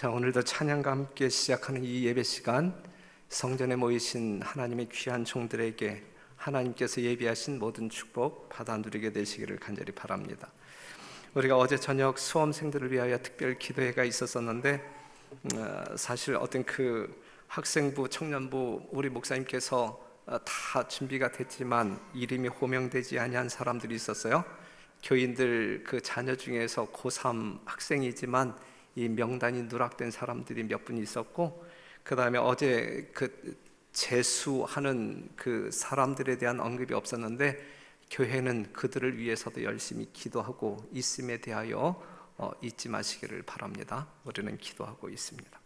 자, 오늘도 찬양과 함께 시작하는 이 예배 시간, 성전에 모이신 하나님의 귀한 종들에게 하나님께서 예비하신 모든 축복 받아 누리게 되시기를 간절히 바랍니다. 우리가 어제 저녁 수험생들을 위하여 특별 기도회가 있었었는데 사실 어떤 그 학생부, 청년부 우리 목사님께서 다 준비가 됐지만 이름이 호명되지 아니한 사람들이 있었어요. 교인들 그 자녀 중에서 고3 학생이지만 이 명단이 누락된 사람들이 몇 분 있었고, 그 다음에 어제 그 재수하는 그 사람들에 대한 언급이 없었는데, 교회는 그들을 위해서도 열심히 기도하고 있음에 대하여 잊지 마시기를 바랍니다. 우리는 기도하고 있습니다.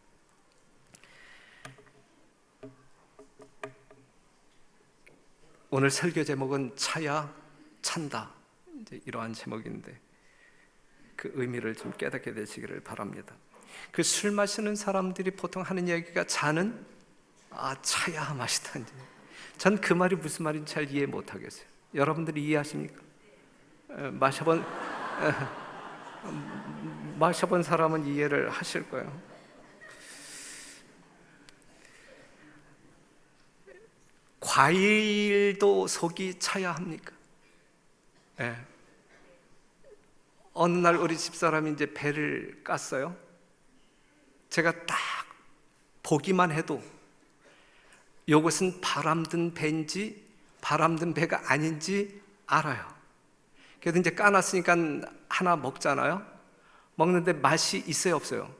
오늘 설교 제목은 차야 찬다, 이제 이러한 제목인데 그 의미를 좀 깨닫게 되시기를 바랍니다. 그 술 마시는 사람들이 보통 하는 얘기가 차는 차야 마시다니. 전 그 말이 무슨 말인지 잘 이해 못하겠어요. 여러분들이 이해하십니까? 마셔본 사람은 이해를 하실 거예요. 과일도 속이 차야 합니까? 네. 어느 날 우리 집사람이 이제 배를 깠어요. 제가 딱 보기만 해도 이것은 바람든 배인지 바람든 배가 아닌지 알아요. 그래도 이제 까놨으니까 하나 먹잖아요. 먹는데 맛이 있어요, 없어요?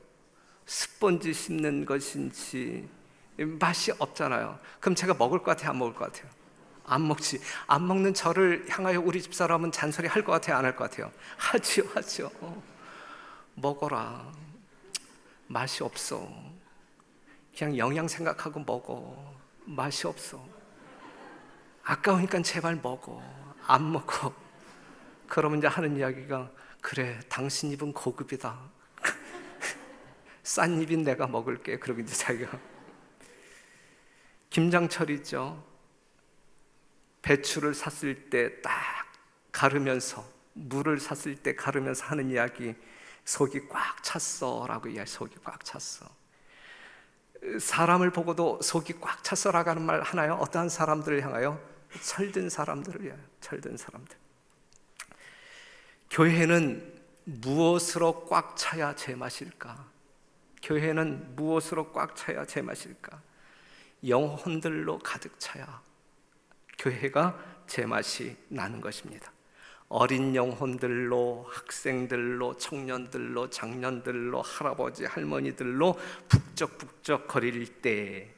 스펀지 씹는 것인지 맛이 없잖아요. 그럼 제가 먹을 것 같아요, 안 먹을 것 같아요? 안 먹지. 안 먹는 저를 향하여 우리 집사람은 잔소리 할 것 같아요, 안 할 것 같아요? 하지요. 먹어라. 맛이 없어. 그냥 영양 생각하고 먹어. 맛이 없어. 아까우니까 제발 먹어. 안 먹어. 그러면 이제 하는 이야기가, 그래, 당신 입은 고급이다. 싼 입인 내가 먹을게. 그러고 이제 자기가. 김장철 있죠. 배추를 샀을 때 딱 가르면서, 물을 샀을 때 가르면서 하는 이야기, 속이 꽉 찼어 라고 이야기. 속이 꽉 찼어. 사람을 보고도 속이 꽉 찼어 라고 하는 말 하나요? 어떠한 사람들을 향하여? 철든 사람들을 위하여. 철든 사람들. 교회는 무엇으로 꽉 차야 제맛일까? 교회는 무엇으로 꽉 차야 제맛일까? 영혼들로 가득 차야 교회가 제맛이 나는 것입니다. 어린 영혼들로, 학생들로, 청년들로, 장년들로, 할아버지, 할머니들로 북적북적 거릴 때,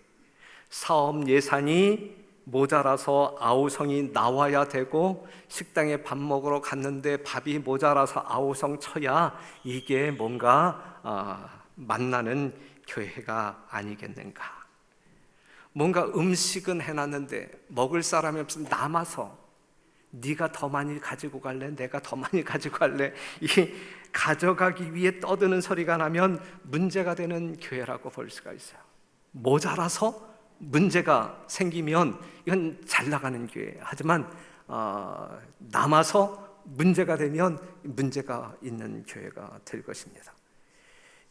사업 예산이 모자라서 아우성이 나와야 되고, 식당에 밥 먹으러 갔는데 밥이 모자라서 아우성 쳐야 이게 뭔가 만나는 교회가 아니겠는가. 뭔가 음식은 해놨는데 먹을 사람이 없으면 남아서, 네가 더 많이 가지고 갈래? 내가 더 많이 가지고 갈래? 이 가져가기 위해 떠드는 소리가 나면 문제가 되는 교회라고 볼 수가 있어요. 모자라서 문제가 생기면 이건 잘 나가는 교회. 하지만 남아서 문제가 되면 문제가 있는 교회가 될 것입니다.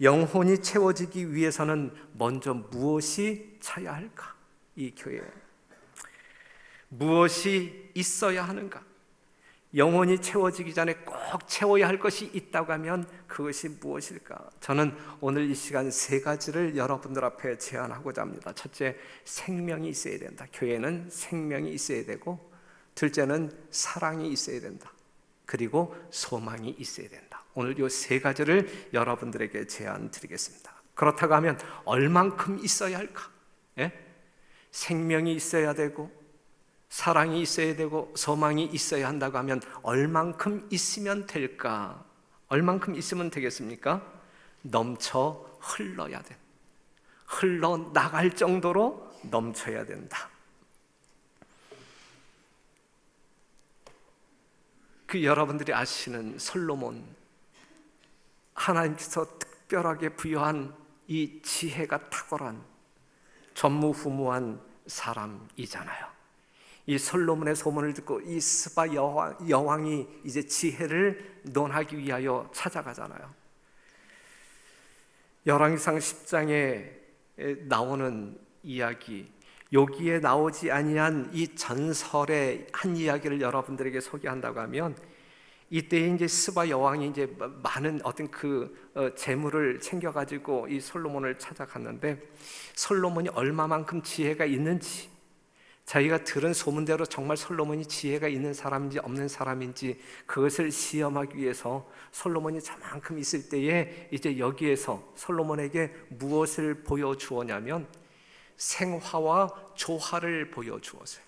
영혼이 채워지기 위해서는 먼저 무엇이 차야 할까? 이 교회에 무엇이 있어야 하는가? 영혼이 채워지기 전에 꼭 채워야 할 것이 있다고 하면 그것이 무엇일까? 저는 오늘 이 시간 세 가지를 여러분들 앞에 제안하고자 합니다. 첫째, 생명이 있어야 된다. 교회는 생명이 있어야 되고, 둘째는 사랑이 있어야 된다. 그리고 소망이 있어야 된다. 오늘 이 세 가지를 여러분들에게 제안 드리겠습니다. 그렇다고 하면 얼만큼 있어야 할까? 생명이 있어야 되고, 사랑이 있어야 되고, 소망이 있어야 한다고 하면 얼만큼 있으면 될까? 얼만큼 있으면 되겠습니까? 넘쳐 흘러야 돼. 흘러나갈 정도로 넘쳐야 된다. 그 여러분들이 아시는 솔로몬, 하나님께서 특별하게 부여한 이 지혜가 탁월한 전무후무한 사람이잖아요. 이 솔로몬의 소문을 듣고 이 스바 여왕이 이제 지혜를 논하기 위하여 찾아가잖아요. 열왕기상 10장에 나오는 이야기, 여기에 나오지 아니한 이 전설의 한 이야기를 여러분들에게 소개한다고 하면, 이때 이제 스바 여왕이 이제 많은 어떤 재물을 챙겨가지고 이 솔로몬을 찾아갔는데, 솔로몬이 얼마만큼 지혜가 있는지, 자기가 들은 소문대로 정말 솔로몬이 지혜가 있는 사람인지 없는 사람인지 그것을 시험하기 위해서 솔로몬이 저만큼 있을 때에 이제 여기에서 솔로몬에게 무엇을 보여주었냐면 생화와 조화를 보여주었어요.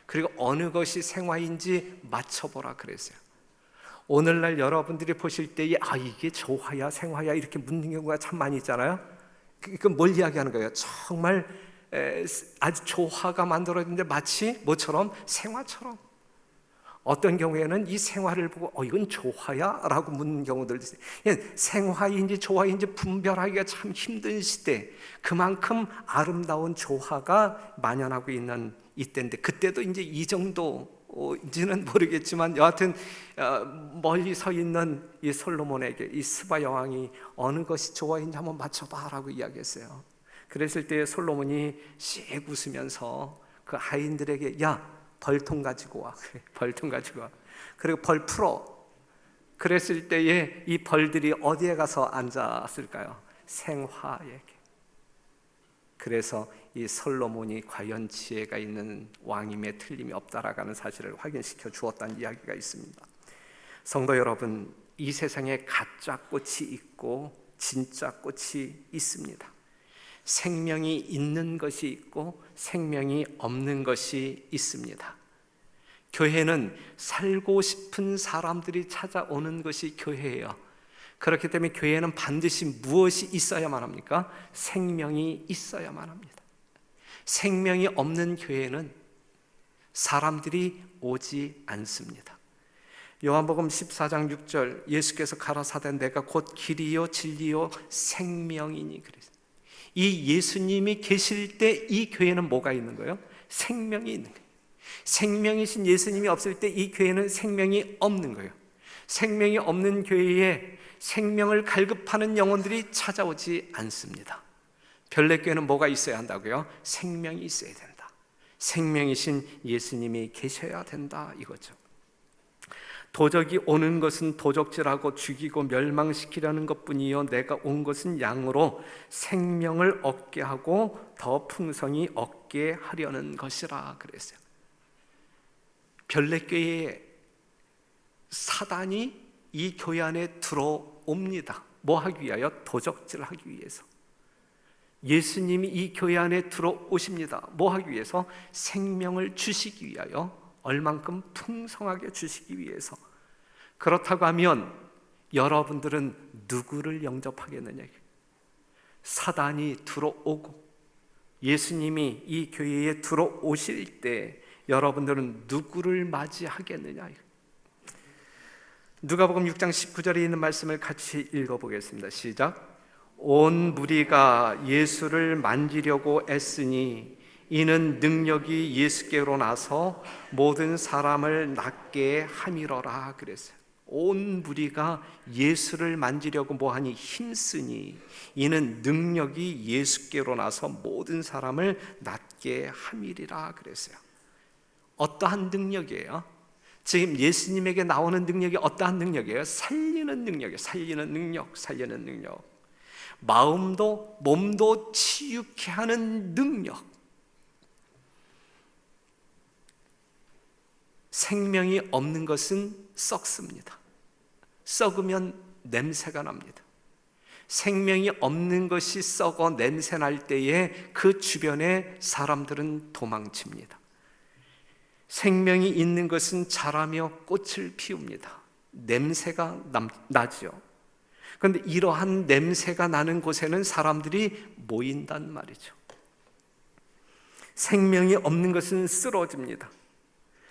그리고 어느 것이 생화인지 맞춰보라 그랬어요. 오늘날 여러분들이 보실 때에 이게 조화야 생화야 이렇게 묻는 경우가 참 많이 있잖아요. 그건 뭘 이야기하는 거예요? 정말 아주 조화가 만들어졌는데 마치 뭐처럼? 생화처럼. 어떤 경우에는 이 생화를 보고 이건 조화야? 라고 묻는 경우들도 있어요. 생화인지 조화인지 분별하기가 참 힘든 시대, 그만큼 아름다운 조화가 만연하고 있는 이때인데, 그때도 이제 이 정도인지는 모르겠지만 여하튼 멀리 서 있는 이 솔로몬에게 이 스바 여왕이 어느 것이 조화인지 한번 맞춰봐 라고 이야기했어요. 그랬을 때 솔로몬이 씩 웃으면서 그 하인들에게 벌통 가지고 와. 벌통 가지고 와. 그리고 벌 풀어. 그랬을 때에 이 벌들이 어디에 가서 앉았을까요? 생화에게. 그래서 이 솔로몬이 과연 지혜가 있는 왕임에 틀림이 없다라는 사실을 확인시켜 주었다는 이야기가 있습니다. 성도 여러분, 이 세상에 가짜 꽃이 있고 진짜 꽃이 있습니다. 생명이 있는 것이 있고 생명이 없는 것이 있습니다. 교회는 살고 싶은 사람들이 찾아오는 것이 교회예요. 그렇기 때문에 교회는 반드시 무엇이 있어야만 합니까? 생명이 있어야만 합니다. 생명이 없는 교회는 사람들이 오지 않습니다. 요한복음 14장 6절, 예수께서 가라사대 내가 곧 길이요 진리요 생명이니 그랬어요. 이 예수님이 계실 때 이 교회는 뭐가 있는 거예요? 생명이 있는 거예요. 생명이신 예수님이 없을 때 이 교회는 생명이 없는 거예요. 생명이 없는 교회에 생명을 갈급하는 영혼들이 찾아오지 않습니다. 별내교회는 뭐가 있어야 한다고요? 생명이 있어야 된다. 생명이신 예수님이 계셔야 된다 이거죠. 도적이 오는 것은 도적질하고 죽이고 멸망시키려는 것뿐이요 내가 온 것은 양으로 생명을 얻게 하고 더 풍성히 얻게 하려는 것이라 그랬어요. 별내교회에 사단이 이 교회 안에 들어옵니다. 뭐 하기 위하여? 도적질하기 위해서. 예수님이 이 교회 안에 들어오십니다. 뭐 하기 위해서? 생명을 주시기 위하여, 얼만큼 풍성하게 주시기 위해서. 그렇다고 하면 여러분들은 누구를 영접하겠느냐? 사단이 들어오고 예수님이 이 교회에 들어오실 때 여러분들은 누구를 맞이하겠느냐? 누가복음 6장 19절에 있는 말씀을 같이 읽어보겠습니다. 시작. 온 무리가 예수를 만지려고 애쓰니 이는 능력이 예수께로 나서 모든 사람을 낫게 함이러라 그랬어요. 온 무리가 예수를 만지려고 뭐하니? 힘쓰니 이는 능력이 예수께로 나서 모든 사람을 낫게 함이리라 그랬어요. 어떠한 능력이에요? 지금 예수님에게 나오는 능력이 어떠한 능력이에요? 살리는 능력이에요. 살리는 능력. 마음도 몸도 치유케 하는 능력. 생명이 없는 것은 썩습니다. 썩으면 냄새가 납니다. 생명이 없는 것이 썩어 냄새 날 때에 그 주변에 사람들은 도망칩니다. 생명이 있는 것은 자라며 꽃을 피웁니다. 냄새가 나죠. 그런데 이러한 냄새가 나는 곳에는 사람들이 모인단 말이죠. 생명이 없는 것은 쓰러집니다.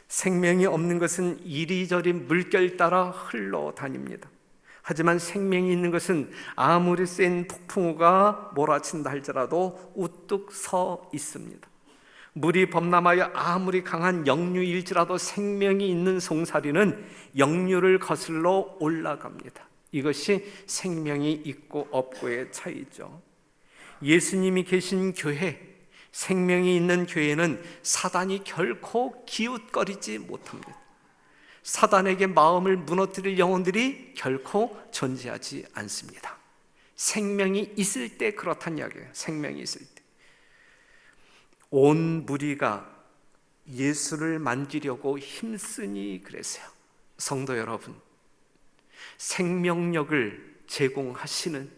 생명이 없는 것은 이리저리 물결 따라 흘러다닙니다. 하지만 생명이 있는 것은 아무리 센 폭풍우가 몰아친다 할지라도 우뚝 서 있습니다. 물이 범람하여 아무리 강한 역류일지라도 생명이 있는 송사리는 역류를 거슬러 올라갑니다. 이것이 생명이 있고 없고의 차이죠. 예수님이 계신 교회, 생명이 있는 교회는 사단이 결코 기웃거리지 못합니다. 사단에게 마음을 무너뜨릴 영혼들이 결코 존재하지 않습니다. 생명이 있을 때 그렇단 이야기예요. 생명이 있을 때. 온 무리가 예수를 만지려고 힘쓰니 그랬어요. 성도 여러분, 생명력을 제공하시는,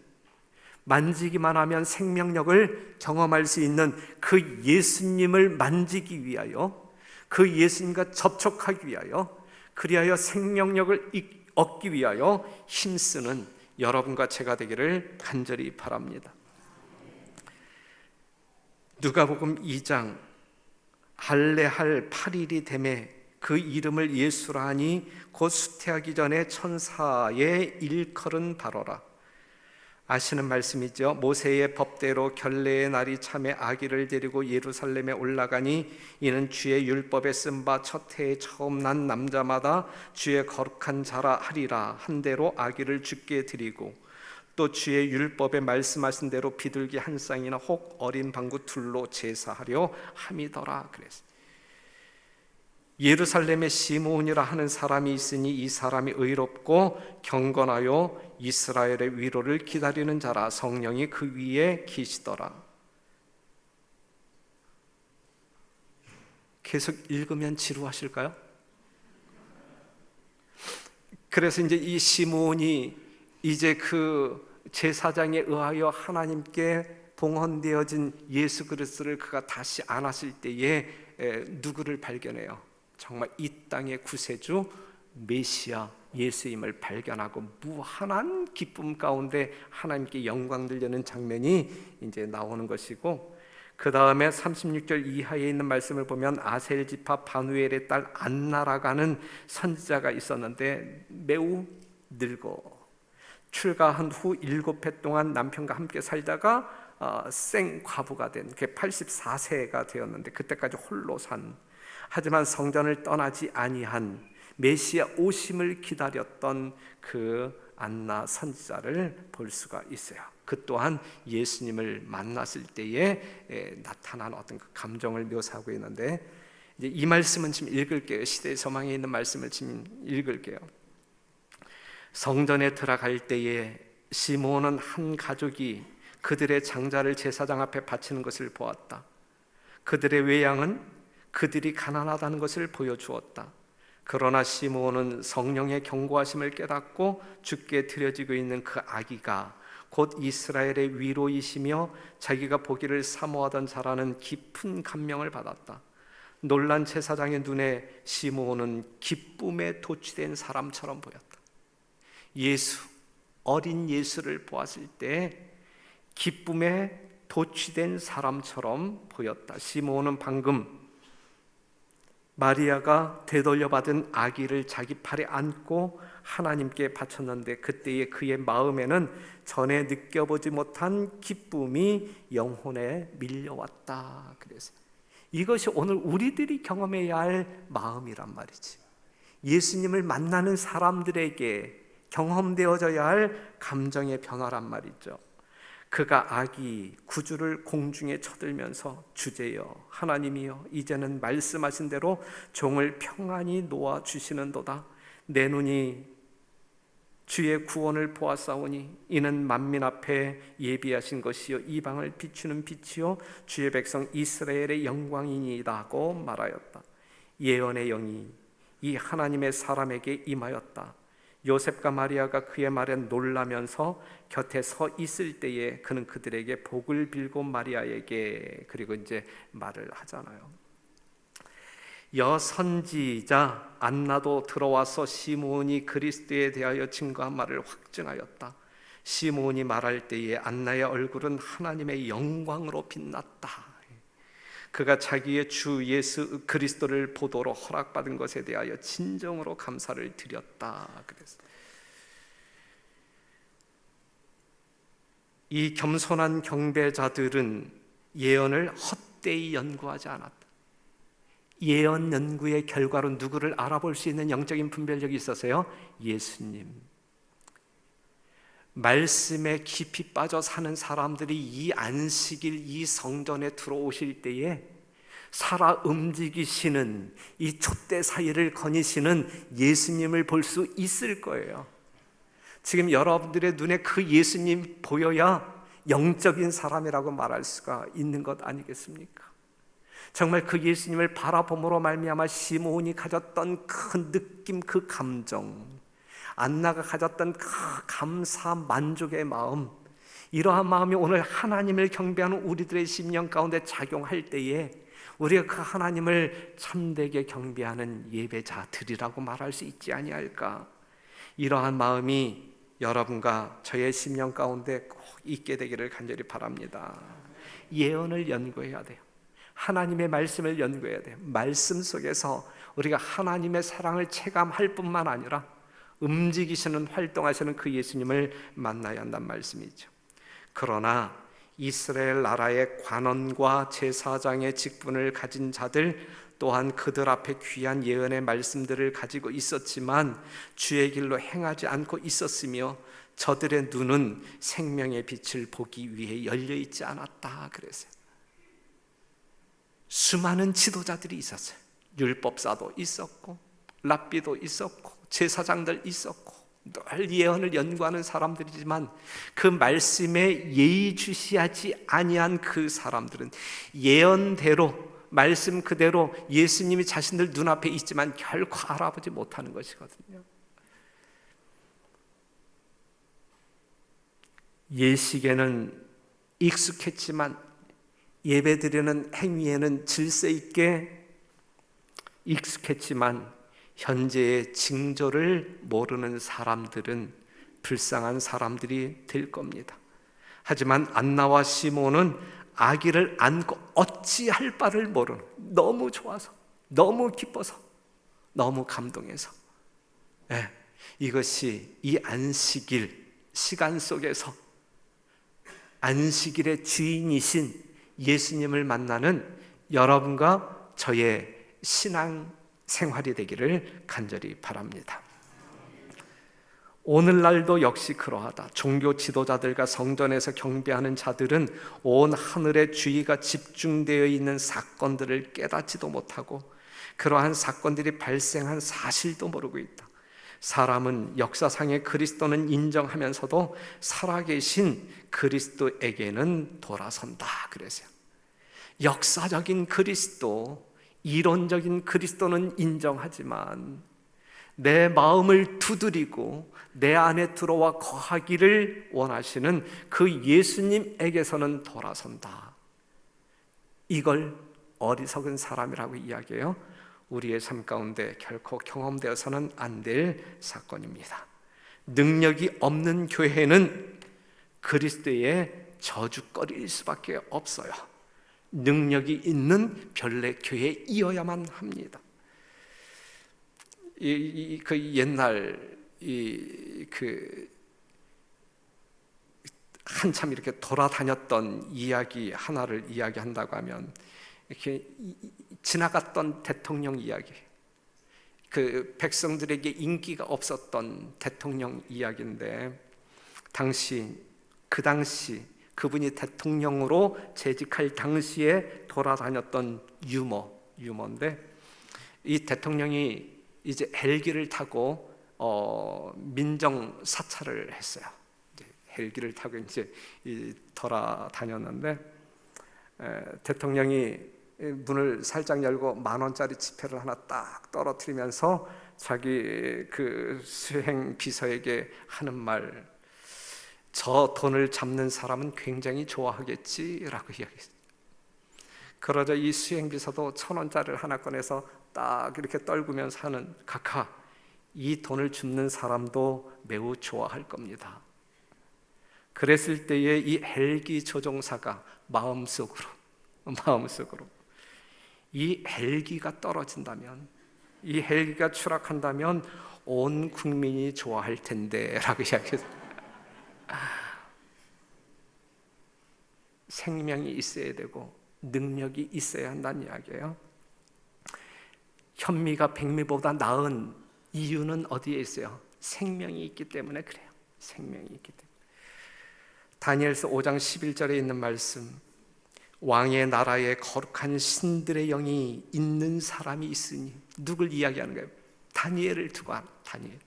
만지기만 하면 생명력을 경험할 수 있는 그 예수님을 만지기 위하여, 그 예수님과 접촉하기 위하여, 그리하여 생명력을 얻기 위하여 힘쓰는 여러분과 제가 되기를 간절히 바랍니다. 누가복음 2장 할례할 8일이 되매 그 이름을 예수라 하니 곧 수태하기 전에 천사의 일컬은 바로라. 아시는 말씀이죠. 모세의 법대로 결례의 날이 참에 아기를 데리고 예루살렘에 올라가니 이는 주의 율법에 쓴 바 첫 해에 처음 난 남자마다 주의 거룩한 자라 하리라 한 대로 아기를 주께 드리고 또 주의 율법에 말씀하신 대로 비둘기 한 쌍이나 혹 어린 방구 둘로 제사하려 함이더라 그랬어요. 예루살렘에 시므온이라 하는 사람이 있으니 이 사람이 의롭고 경건하여 이스라엘의 위로를 기다리는 자라. 성령이 그 위에 계시더라. 계속 읽으면 지루하실까요? 그래서 이제 이 시므온이 이제 그 제사장에 의하여 하나님께 봉헌되어진 예수 그리스도를 그가 다시 안았을 때에 누구를 발견해요? 정말 이 땅의 구세주 메시아 예수임을 발견하고 무한한 기쁨 가운데 하나님께 영광 들려는 장면이 이제 나오는 것이고, 그 다음에 36절 이하에 있는 말씀을 보면 아셀 지파 바누엘의 딸 안나라가는 선지자가 있었는데 매우 늙어 출가한 후 7해 동안 남편과 함께 살다가 생과부가 된, 그게 84세가 되었는데 그때까지 홀로 산, 하지만 성전을 떠나지 아니한 메시아 오심을 기다렸던 그 안나 선지자를 볼 수가 있어요. 그 또한 예수님을 만났을 때에 나타난 어떤 그 감정을 묘사하고 있는데, 이제 이 말씀은 지금 읽을게요. 시대의 소망에 있는 말씀을 지금 읽을게요. 성전에 들어갈 때에 시므온은 한 가족이 그들의 장자를 제사장 앞에 바치는 것을 보았다. 그들의 외양은 그들이 가난하다는 것을 보여주었다. 그러나 시므온은 성령의 경고하심을 깨닫고 주께 드려지고 있는 그 아기가 곧 이스라엘의 위로이시며 자기가 보기를 사모하던 자라는 깊은 감명을 받았다. 놀란 제사장의 눈에 시므온은 기쁨에 도취된 사람처럼 보였다. 예수, 어린 예수를 보았을 때 기쁨에 도취된 사람처럼 보였다. 시므온은 방금 마리아가 되돌려받은 아기를 자기 팔에 안고 하나님께 바쳤는데 그때의 그의 마음에는 전에 느껴보지 못한 기쁨이 영혼에 밀려왔다. 그래서 이것이 오늘 우리들이 경험해야 할 마음이란 말이지. 예수님을 만나는 사람들에게 경험되어져야 할 감정의 변화란 말이죠. 그가 아기 구주를 공중에 쳐들면서 주제여 하나님이여 이제는 말씀하신 대로 종을 평안히 놓아 주시는도다. 내 눈이 주의 구원을 보았사오니 이는 만민 앞에 예비하신 것이요 이방을 비추는 빛이요 주의 백성 이스라엘의 영광이니이다 하고 말하였다. 예언의 영이 이 하나님의 사람에게 임하였다. 요셉과 마리아가 그의 말에 놀라면서 곁에 서 있을 때에 그는 그들에게 복을 빌고 마리아에게, 그리고 이제 말을 하잖아요. 여선지자 안나도 들어와서 시므온이 그리스도에 대하여 증거한 말을 확증하였다. 시므온이 말할 때에 안나의 얼굴은 하나님의 영광으로 빛났다. 그가 자기의 주 예수 그리스도를 보도록 허락받은 것에 대하여 진정으로 감사를 드렸다. 그래서 이 겸손한 경배자들은 예언을 헛되이 연구하지 않았다. 예언 연구의 결과로 누구를 알아볼 수 있는 영적인 분별력이 있어서요, 예수님. 말씀에 깊이 빠져 사는 사람들이 이 안식일, 이 성전에 들어오실 때에 살아 움직이시는 이 촛대 사이를 거니시는 예수님을 볼 수 있을 거예요. 지금 여러분들의 눈에 그 예수님 보여야 영적인 사람이라고 말할 수가 있는 것 아니겠습니까? 정말 그 예수님을 바라봄으로 말미암아 시므온이 가졌던 그 느낌, 그 감정, 안나가 가졌던 그 감사, 만족의 마음, 이러한 마음이 오늘 하나님을 경배하는 우리들의 심령 가운데 작용할 때에 우리가 그 하나님을 참되게 경배하는 예배자들이라고 말할 수 있지 아니할까? 이러한 마음이 여러분과 저의 심령 가운데 꼭 있게 되기를 간절히 바랍니다. 예언을 연구해야 돼요. 하나님의 말씀을 연구해야 돼요. 말씀 속에서 우리가 하나님의 사랑을 체감할 뿐만 아니라 움직이시는, 활동하시는 그 예수님을 만나야 한다는 말씀이죠. 그러나 이스라엘 나라의 관원과 제사장의 직분을 가진 자들 또한 그들 앞에 귀한 예언의 말씀들을 가지고 있었지만 주의 길로 행하지 않고 있었으며 저들의 눈은 생명의 빛을 보기 위해 열려 있지 않았다 그랬어요. 수많은 지도자들이 있었어요. 율법사도 있었고 랍비도 있었고 제사장들 있었고 늘 예언을 연구하는 사람들이지만 그 말씀에 예의주시하지 아니한 그 사람들은 예언대로, 말씀 그대로 예수님이 자신들 눈앞에 있지만 결코 알아보지 못하는 것이거든요. 예식에는 익숙했지만 예배드리는 행위에는 질서 있게 익숙했지만 현재의 징조를 모르는 사람들은 불쌍한 사람들이 될 겁니다. 하지만 안나와 시몬은 아기를 안고 어찌할 바를 모르는, 너무 좋아서, 너무 기뻐서, 너무 감동해서, 이것이 이 안식일 시간 속에서 안식일의 주인이신 예수님을 만나는 여러분과 저의 신앙 생활이 되기를 간절히 바랍니다. 오늘날도 역시 그러하다. 종교 지도자들과 성전에서 경배하는 자들은 온 하늘의 주의가 집중되어 있는 사건들을 깨닫지도 못하고 그러한 사건들이 발생한 사실도 모르고 있다. 사람은 역사상의 그리스도는 인정하면서도 살아계신 그리스도에게는 돌아선다 그래서요. 역사적인 그리스도, 이론적인 그리스도는 인정하지만 내 마음을 두드리고 내 안에 들어와 거하기를 원하시는 그 예수님에게서는 돌아선다. 이걸 어리석은 사람이라고 이야기해요. 우리의 삶 가운데 결코 경험되어서는 안 될 사건입니다. 능력이 없는 교회는 그리스도의 저주거리일 수밖에 없어요. 능력이 있는 변래 교회이어야만 합니다. 그 옛날 한참 이렇게 돌아다녔던 이야기 하나를 이야기한다고 하면 이렇게 지나갔던 대통령 이야기, 그 백성들에게 인기가 없었던 대통령 이야기인데 그 당시 그분이 대통령으로 재직할 당시에 돌아다녔던 유머인데 이 대통령이 이제 헬기를 타고 민정 사찰을 했어요. 이제 헬기를 타고 이제 돌아다녔는데 대통령이 문을 살짝 열고 10,000원짜리 지폐를 하나 딱 떨어뜨리면서 자기 그 수행 비서에게 하는 말, 저 돈을 잡는 사람은 굉장히 좋아하겠지라고 이야기했어요. 그러자 이 수행 비서도 1,000원짜리를 하나 꺼내서 딱 이렇게 떨구면서 하는, 각하, 이 돈을 줍는 사람도 매우 좋아할 겁니다. 그랬을 때에 이 헬기 조종사가 마음속으로 이 헬기가 떨어진다면, 이 헬기가 추락한다면 온 국민이 좋아할 텐데 라고 이야기했어요. 생명이 있어야 되고 능력이 있어야 한다는 이야기예요. 현미가 백미보다 나은 이유는 어디에 있어요? 생명이 있기 때문에 그래요. 생명이 있기 때문에. 다니엘서 5장 11절에 있는 말씀, 왕의 나라에 거룩한 신들의 영이 있는 사람이 있으니, 누굴 이야기하는 거예요? 다니엘을 두고 하는, 다니엘.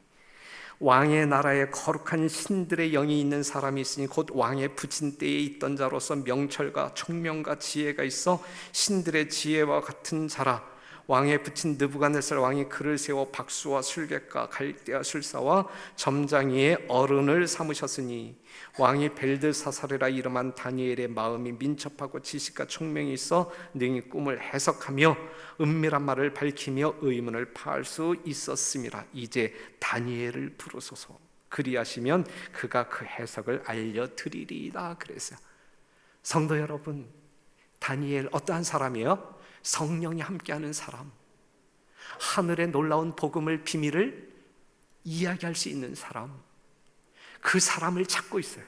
왕의 나라에 거룩한 신들의 영이 있는 사람이 있으니 곧 왕의 붙인 때에 있던 자로서 명철과 총명과 지혜가 있어 신들의 지혜와 같은 자라. 왕에 붙인 느부갓네살 왕이 그를 세워 박수와 술객과 갈대아 술사와 점장이의 어른을 삼으셨으니 왕이 벨드사살이라 이름한 다니엘의 마음이 민첩하고 지식과 총명이 있어 능히 꿈을 해석하며 은밀한 말을 밝히며 의문을 파할 수 있었음이라. 이제 다니엘을 부르소서. 그리하시면 그가 그 해석을 알려드리리이다. 그랬어요. 성도 여러분, 다니엘 어떠한 사람이에요? 성령이 함께하는 사람, 하늘의 놀라운 복음을, 비밀을 이야기할 수 있는 사람, 그 사람을 찾고 있어요.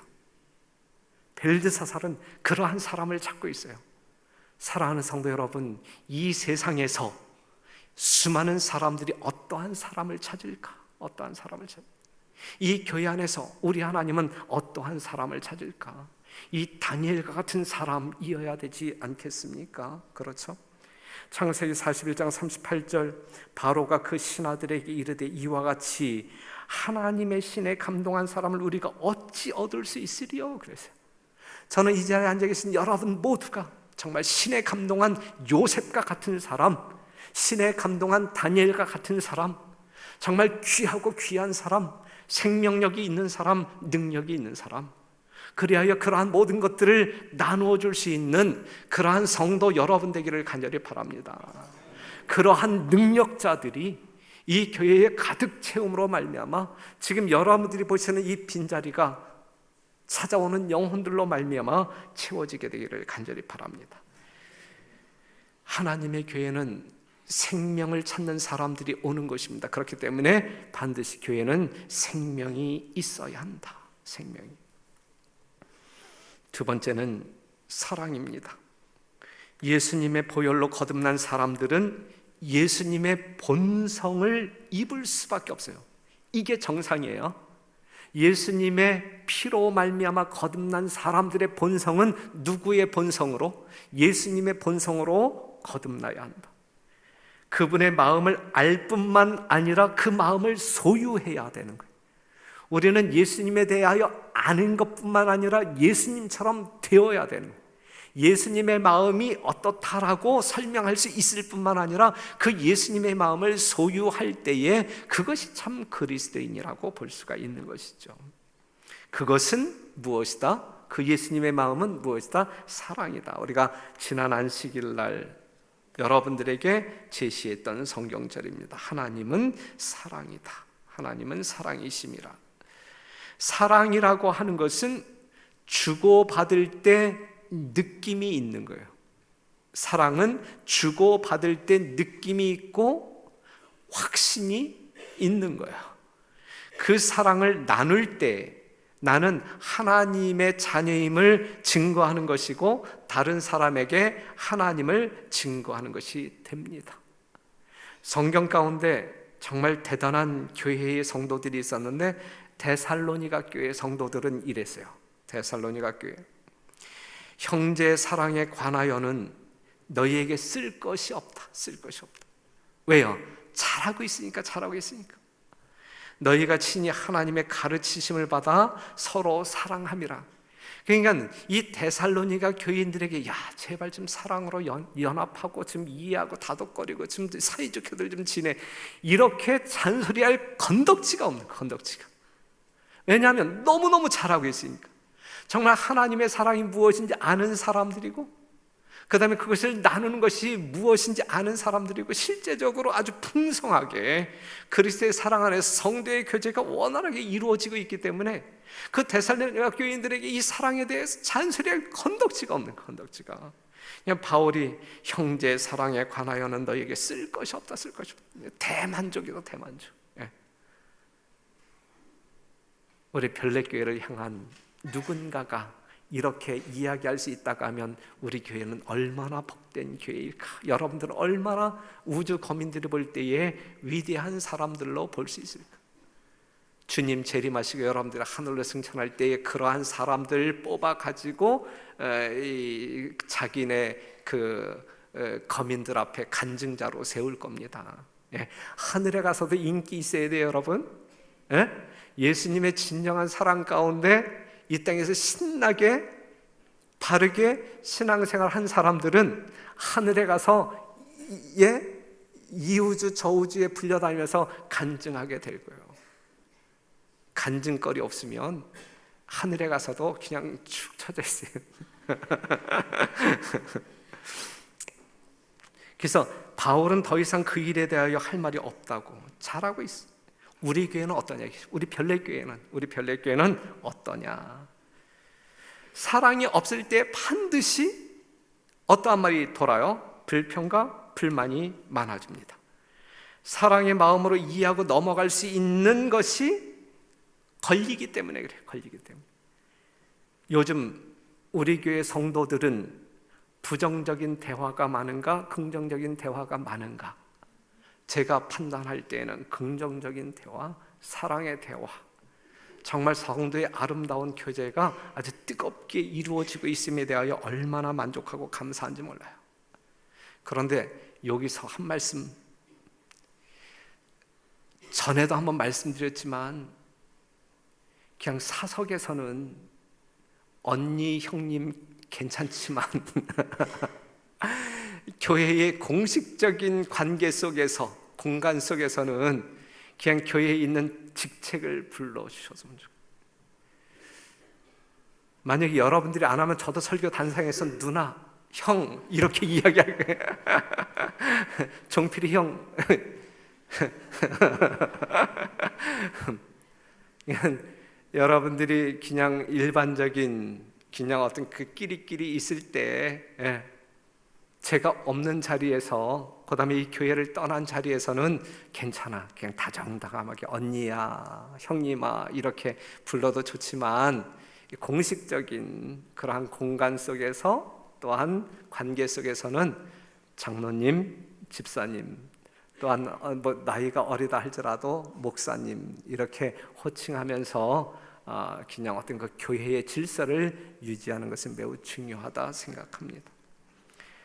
벨드사살은 그러한 사람을 찾고 있어요. 사랑하는 성도 여러분, 이 세상에서 수많은 사람들이 어떠한 사람을 찾을까? 어떠한 사람을 찾을까? 이 교회 안에서 우리 하나님은 어떠한 사람을 찾을까? 이 다니엘과 같은 사람이어야 되지 않겠습니까? 그렇죠? 창세기 41장 38절, 바로가 그 신하들에게 이르되 이와 같이 하나님의 신에 감동한 사람을 우리가 어찌 얻을 수 있으리요? 그랬어요. 저는 이 자리에 앉아 계신 여러분 모두가 정말 신에 감동한 요셉과 같은 사람, 신에 감동한 다니엘과 같은 사람, 정말 귀하고 귀한 사람, 생명력이 있는 사람, 능력이 있는 사람, 그리하여 그러한 모든 것들을 나누어 줄 수 있는 그러한 성도 여러분 되기를 간절히 바랍니다. 그러한 능력자들이 이 교회에 가득 채움으로 말미암아 지금 여러분들이 보시는 이 빈자리가 찾아오는 영혼들로 말미암아 채워지게 되기를 간절히 바랍니다. 하나님의 교회는 생명을 찾는 사람들이 오는 것입니다. 그렇기 때문에 반드시 교회는 생명이 있어야 한다. 생명이. 두 번째는 사랑입니다. 예수님의 보혈로 거듭난 사람들은 예수님의 본성을 입을 수밖에 없어요. 이게 정상이에요. 예수님의 피로 말미암아 거듭난 사람들의 본성은 누구의 본성으로? 예수님의 본성으로 거듭나야 한다. 그분의 마음을 알 뿐만 아니라 그 마음을 소유해야 되는 거예요. 우리는 예수님에 대하여 아는 것뿐만 아니라 예수님처럼 되어야 되는 거예요. 예수님의 마음이 어떻다라고 설명할 수 있을 뿐만 아니라 그 예수님의 마음을 소유할 때에 그것이 참 그리스도인이라고 볼 수가 있는 것이죠. 그것은 무엇이다? 그 예수님의 마음은 무엇이다? 사랑이다. 우리가 지난 안식일 날 여러분들에게 제시했던 성경절입니다. 하나님은 사랑이다. 하나님은 사랑이심이라. 사랑이라고 하는 것은 주고받을 때 느낌이 있는 거예요. 사랑은 주고받을 때 느낌이 있고 확신이 있는 거예요. 그 사랑을 나눌 때 나는 하나님의 자녀임을 증거하는 것이고 다른 사람에게 하나님을 증거하는 것이 됩니다. 성경 가운데 정말 대단한 교회의 성도들이 있었는데 데살로니가 교회 성도들은 이랬어요. 데살로니가 교회, 형제 사랑에 관하여는 너희에게 쓸 것이 없다. 쓸 것이 없다. 왜요? 잘하고 있으니까. 잘하고 있으니까. 너희가 친히 하나님의 가르치심을 받아 서로 사랑함이라. 그러니까 이 데살로니가 교인들에게 야 제발 좀 사랑으로 연합하고 좀 이해하고 다독거리고 좀 사이좋게들 좀 지내, 이렇게 잔소리할 건덕지가 없는, 건덕지가. 왜냐하면 너무너무 잘하고 있으니까. 정말 하나님의 사랑이 무엇인지 아는 사람들이고, 그 다음에 그것을 나누는 것이 무엇인지 아는 사람들이고, 실제적으로 아주 풍성하게 그리스도의 사랑 안에서 성도의 교제가 원활하게 이루어지고 있기 때문에 그 데살로니가 교인들에게 이 사랑에 대해서 잔소리할 건덕지가 없는, 건덕지가. 그냥 바울이 형제 사랑에 관하여는 너에게 쓸 것이 없다. 쓸 것이 없다. 대만족이다. 대만족. 우리 별내교회를 향한 누군가가 이렇게 이야기할 수 있다고 하면 우리 교회는 얼마나 복된 교회일까? 여러분들은 얼마나 우주 거민들이 볼 때에 위대한 사람들로 볼 수 있을까? 주님 재림하시고 여러분들이 하늘로 승천할 때에 그러한 사람들 뽑아가지고 자기네 거민들 앞에 간증자로 세울 겁니다. 하늘에 가서도 인기 있어야 돼요, 여러분. 예수님의 진정한 사랑 가운데 이 땅에서 신나게 바르게 신앙생활 한 사람들은 하늘에 가서 이 우주 저 우주에 불려다니면서 간증하게 될 거예요. 간증거리 없으면 하늘에 가서도 그냥 축 처져 있어요. 그래서 바울은 더 이상 그 일에 대하여 할 말이 없다고 잘하고 있어요. 우리 교회는 어떠냐? 우리 별내교회는 어떠냐? 사랑이 없을 때 반드시 어떠한 말이 돌아요? 불평과 불만이 많아집니다. 사랑의 마음으로 이해하고 넘어갈 수 있는 것이 걸리기 때문에 그래요. 걸리기 때문에. 요즘 우리 교회 성도들은 부정적인 대화가 많은가, 긍정적인 대화가 많은가? 제가 판단할 때에는 긍정적인 대화, 사랑의 대화, 정말 성도의 아름다운 교제가 아주 뜨겁게 이루어지고 있음에 대하여 얼마나 만족하고 감사한지 몰라요. 그런데 여기서 한 말씀, 전에도 한번 말씀드렸지만 그냥 사석에서는 언니, 형님 괜찮지만 교회의 공식적인 관계 속에서, 공간 속에서는 그냥 교회에 있는 직책을 불러주셨으면 좋겠어요. 만약에 여러분들이 안 하면 저도 설교 단상에서 누나, 형 이렇게 이야기할 거예요. 종필이 형. 여러분들이 그냥 일반적인 그냥 어떤 그 끼리끼리 있을 때 제가 없는 자리에서, 그 다음에 이 교회를 떠난 자리에서는 괜찮아, 그냥 다정다감하게 언니야, 형님아 이렇게 불러도 좋지만 공식적인 그러한 공간 속에서, 또한 관계 속에서는 장로님, 집사님, 또한 뭐 나이가 어리다 할지라도 목사님 이렇게 호칭하면서 그냥 어떤 그 교회의 질서를 유지하는 것은 매우 중요하다 생각합니다.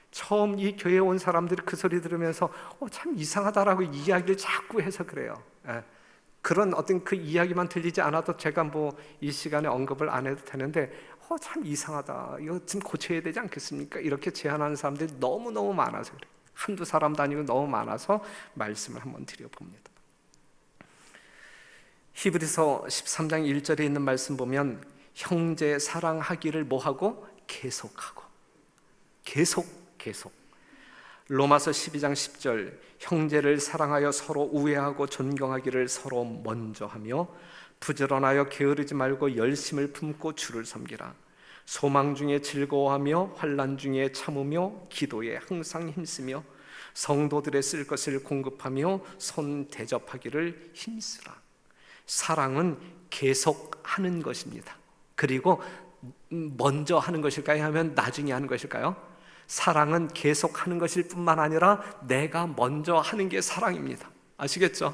처음 이 교회에 온 사람들이 그 소리 들으면서 참 이상하다라고 이야기를 자꾸 해서 그래요. 그런 어떤 그 이야기만 들리지 않아도 제가 뭐 이 시간에 언급을 안 해도 되는데 참 이상하다, 이거 좀 고쳐야 되지 않겠습니까? 이렇게 제안하는 사람들이 너무너무 많아서 그래요. 한두 사람도 아니고 너무 많아서 말씀을 한번 드려봅니다. 히브리서 13장 1절에 있는 말씀 보면 형제 사랑하기를 뭐하고? 계속하고. 계속. 로마서 12장 10절 형제를 사랑하여 서로 우애하고 존경하기를 서로 먼저 하며 부지런하여 게으르지 말고 열심을 품고 주를 섬기라. 소망 중에 즐거워하며 환난 중에 참으며 기도에 항상 힘쓰며 성도들의 쓸 것을 공급하며 손 대접하기를 힘쓰라. 사랑은 계속하는 것입니다. 그리고 먼저 하는 것일까요? 하면 나중에 하는 것일까요? 사랑은 계속하는 것일 뿐만 아니라 내가 먼저 하는 게 사랑입니다. 아시겠죠?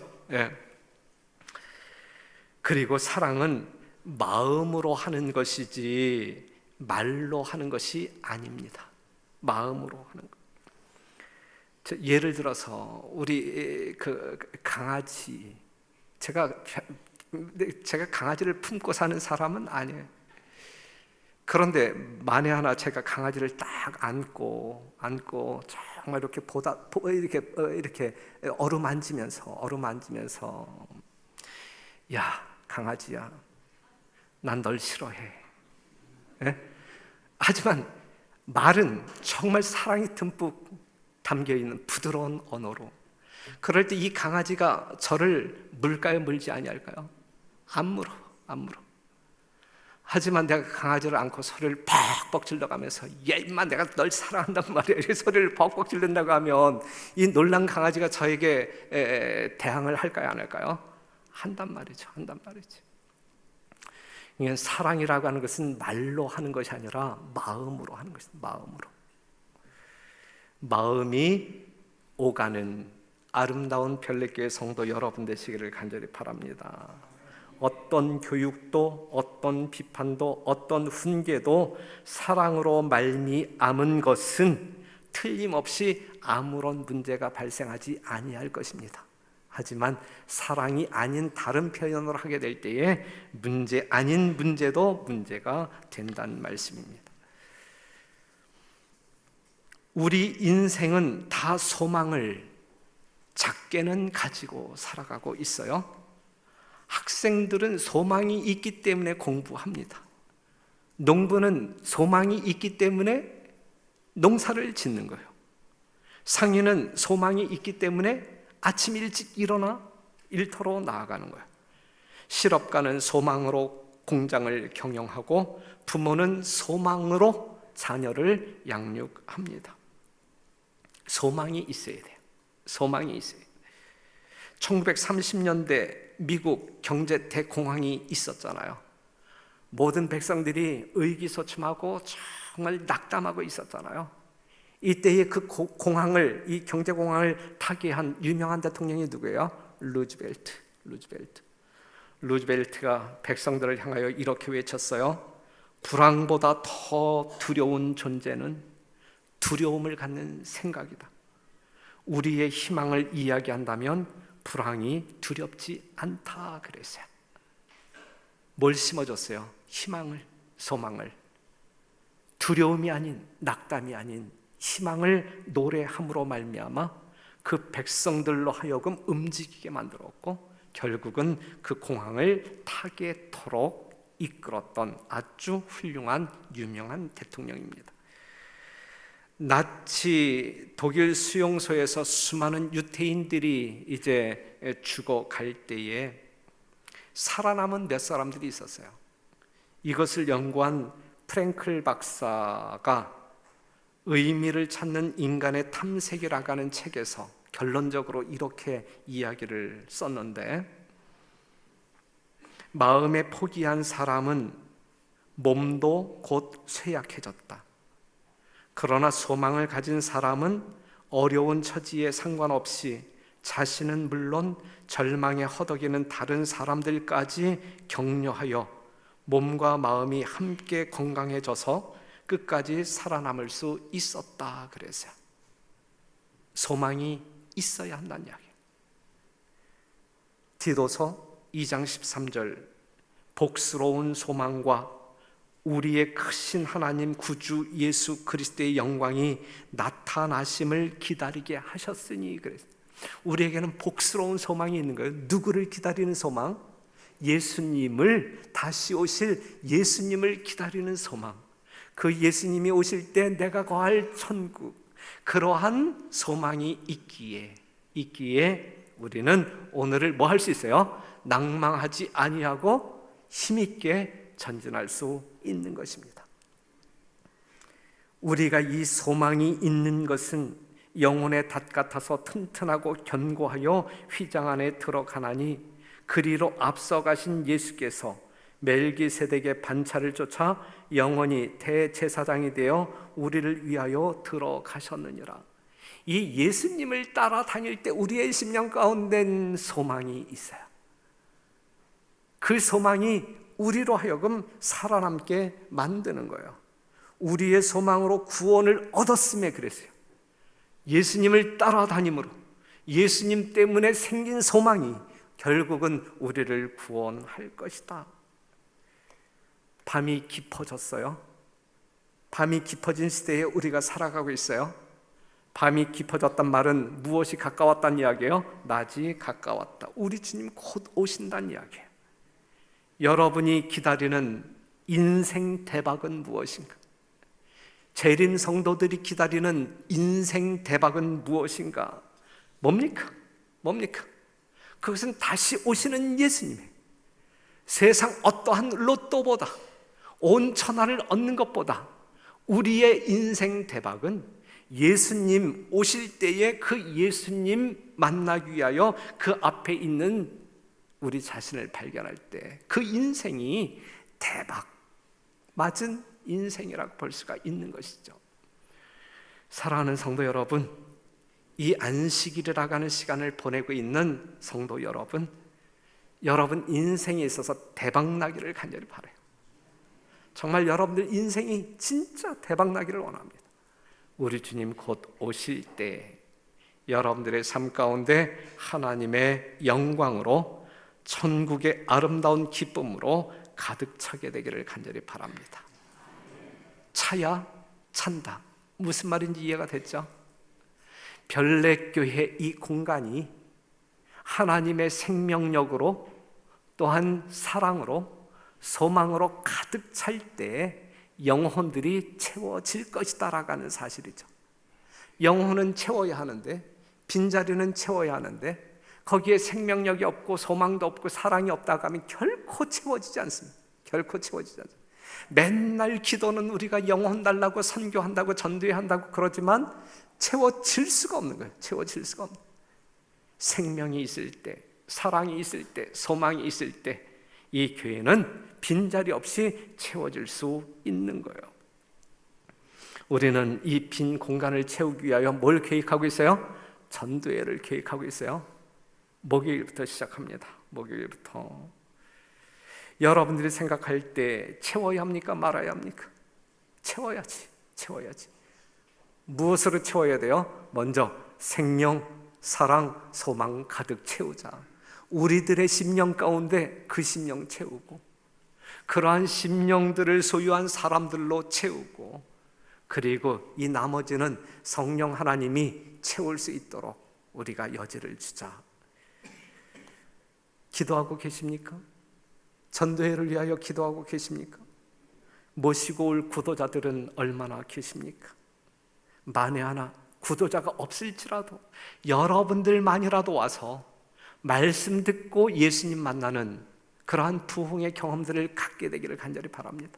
그리고 사랑은 마음으로 하는 것이지 말로 하는 것이 아닙니다. 마음으로 하는 것. 예를 들어서 우리 그 강아지, 제가 강아지를 품고 사는 사람은 아니에요. 그런데 만에 하나 제가 강아지를 딱 안고 정말 이렇게 어루만지면서 야, 강아지야, 난 널 싫어해. 하지만 말은 정말 사랑이 듬뿍 담겨있는 부드러운 언어로, 그럴 때 이 강아지가 저를 물까요, 물지 아니할까요? 안 물어. 하지만 내가 강아지를 안고 소리를 벅벅 질러가면서 야 임마 내가 널 사랑한단 말이야 이렇게 소리를 벅벅 질른다고 하면 이 놀란 강아지가 저에게 대항을 할까요, 안 할까요? 한단 말이죠. 이게 사랑이라고 하는 것은 말로 하는 것이 아니라 마음으로 하는 것입니다. 마음이 오가는 아름다운 별내교회 성도 여러분 되시기를 간절히 바랍니다. 어떤 교육도, 어떤 비판도, 어떤 훈계도 사랑으로 말미암은 것은 틀림없이 아무런 문제가 발생하지 아니할 것입니다. 하지만 사랑이 아닌 다른 표현을 하게 될 때에 문제 아닌 문제도 문제가 된다는 말씀입니다. 우리 인생은 다 소망을 작게는 가지고 살아가고 있어요. 학생들은 소망이 있기 때문에 공부합니다. 농부는 소망이 있기 때문에 농사를 짓는 거예요. 상인은 소망이 있기 때문에 아침 일찍 일어나 일터로 나아가는 거예요. 실업가는 소망으로 공장을 경영하고 부모는 소망으로 자녀를 양육합니다. 소망이 있어야 돼요. 소망이 있어요. 1930년대 미국 경제 대공황이 있었잖아요. 모든 백성들이 의기소침하고 정말 낙담하고 있었잖아요. 이때의 그 공황을, 이 경제공황을 타개한 유명한 대통령이 누구예요? 루즈벨트가 백성들을 향하여 이렇게 외쳤어요. 불황보다 더 두려운 존재는 두려움을 갖는 생각이다. 우리의 희망을 이야기한다면 불황이 두렵지 않다 그랬어요. 뭘 심어줬어요? 희망을, 소망을. 두려움이 아닌, 낙담이 아닌 희망을 노래함으로 말미암아 그 백성들로 하여금 움직이게 만들었고 결국은 그 공황을 타개토록 이끌었던 아주 훌륭한 유명한 대통령입니다. 나치 독일 수용소에서 수많은 유태인들이 이제 죽어갈 때에 살아남은 몇 사람들이 있었어요. 이것을 연구한 프랭클 박사가 의미를 찾는 인간의 탐색이라고 하는 책에서 결론적으로 이렇게 이야기를 썼는데, 마음에 포기한 사람은 몸도 곧 쇠약해졌다. 그러나 소망을 가진 사람은 어려운 처지에 상관없이 자신은 물론 절망에 허덕이는 다른 사람들까지 격려하여 몸과 마음이 함께 건강해져서 끝까지 살아남을 수 있었다 그래서요. 소망이 있어야 한다는 이야기예요. 디도서 2장 13절, 복스러운 소망과 우리의 크신 하나님 구주 예수 그리스도의 영광이 나타나심을 기다리게 하셨으니 그랬어요. 우리에게는 복스러운 소망이 있는 거예요. 누구를 기다리는 소망? 예수님을, 다시 오실 예수님을 기다리는 소망. 그 예수님이 오실 때 내가 거할 천국, 그러한 소망이 있기에 우리는 오늘을 뭐 할 수 있어요? 낭망하지 아니하고 힘있게 전진할 수 있는 것입니다. 우리가 이 소망이 있는 것은 영혼의 닷 같아서 튼튼하고 견고하여 휘장 안에 들어가나니 그리로 앞서가신 예수께서 멜기세덱의 반차를 쫓아 영원히 대제사장이 되어 우리를 위하여 들어가셨느니라. 이 예수님을 따라다닐 때 우리의 심령 가운데 소망이 있어요. 그 소망이 우리로 하여금 살아남게 만드는 거예요. 우리의 소망으로 구원을 얻었음에 그랬어요. 예수님을 따라다님으로 예수님 때문에 생긴 소망이 결국은 우리를 구원할 것이다. 밤이 깊어졌어요. 밤이 깊어진 시대에 우리가 살아가고 있어요. 밤이 깊어졌단 말은 무엇이 가까웠다는 이야기예요? 낮이 가까웠다. 우리 주님 곧 오신다는 이야기예요. 여러분이 기다리는 인생 대박은 무엇인가? 재림 성도들이 기다리는 인생 대박은 무엇인가? 뭡니까? 그것은 다시 오시는 예수님의 세상 어떠한 로또보다, 온 천하를 얻는 것보다 우리의 인생 대박은 예수님 오실 때에 그 예수님 만나기 위하여 그 앞에 있는 우리 자신을 발견할 때 그 인생이 대박 맞은 인생이라고 볼 수가 있는 것이죠. 사랑하는 성도 여러분, 이 안식일이라고 하는 시간을 보내고 있는 성도 여러분, 여러분 인생에 있어서 대박나기를 간절히 바라요. 정말 여러분들 인생이 진짜 대박나기를 원합니다. 우리 주님 곧 오실 때 여러분들의 삶 가운데 하나님의 영광으로, 천국의 아름다운 기쁨으로 가득 차게 되기를 간절히 바랍니다. 차야 찬다. 무슨 말인지 이해가 됐죠? 별내교회 이 공간이 하나님의 생명력으로, 또한 사랑으로, 소망으로 가득 찰 때 영혼들이 채워질 것이다라고 하는 사실이죠. 영혼은 채워야 하는데, 빈자리는 채워야 하는데, 거기에 생명력이 없고 소망도 없고 사랑이 없다고 하면 결코 채워지지 않습니다. 결코 채워지지 않습니다. 맨날 기도는 우리가 영혼 달라고 선교한다고 전도해야 한다고 그러지만 채워질 수가 없는 거예요. 채워질 수가 없는 거예요. 생명이 있을 때, 사랑이 있을 때, 소망이 있을 때 이 교회는 빈자리 없이 채워질 수 있는 거예요. 우리는 이 빈 공간을 채우기 위하여 뭘 계획하고 있어요? 전도회를 계획하고 있어요. 목요일부터 시작합니다. 목요일부터. 여러분들이 생각할 때 채워야 합니까? 말아야 합니까? 채워야지. 채워야지. 무엇으로 채워야 돼요? 먼저 생명, 사랑, 소망 가득 채우자. 우리들의 심령 가운데 그 심령 채우고, 그러한 심령들을 소유한 사람들로 채우고, 그리고 이 나머지는 성령 하나님이 채울 수 있도록 우리가 여지를 주자. 기도하고 계십니까? 전도회를 위하여 기도하고 계십니까? 모시고 올 구도자들은 얼마나 계십니까? 만에 하나 구도자가 없을지라도 여러분들만이라도 와서 말씀 듣고 예수님 만나는 그러한 부흥의 경험들을 갖게 되기를 간절히 바랍니다.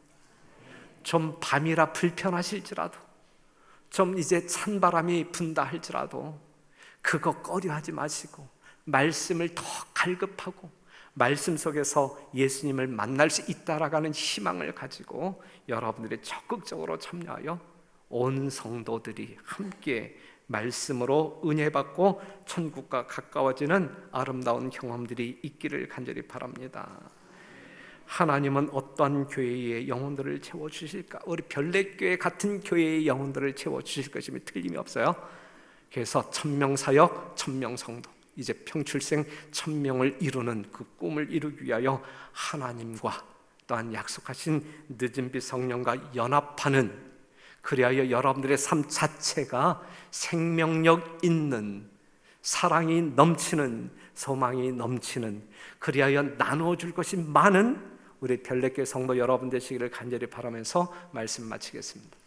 좀 밤이라 불편하실지라도, 좀 이제 찬바람이 분다 할지라도 그거 꺼려하지 마시고 말씀을 더 갈급하고 말씀 속에서 예수님을 만날 수 있다라는 희망을 가지고 여러분들이 적극적으로 참여하여 온 성도들이 함께 말씀으로 은혜 받고 천국과 가까워지는 아름다운 경험들이 있기를 간절히 바랍니다. 하나님은 어떠한 교회의 영혼들을 채워주실까? 우리 별내교회 같은 교회의 영혼들을 채워주실 것임이 틀림이 없어요. 그래서 1000명 사역, 1000명 성도, 이제 평출생 1000명을 이루는 그 꿈을 이루기 위하여 하나님과 또한 약속하신 늦은빛 성령과 연합하는, 그리하여 여러분들의 삶 자체가 생명력 있는, 사랑이 넘치는, 소망이 넘치는, 그리하여 나누어줄 것이 많은 우리 별내교회 성도 여러분 되시기를 간절히 바라면서 말씀 마치겠습니다.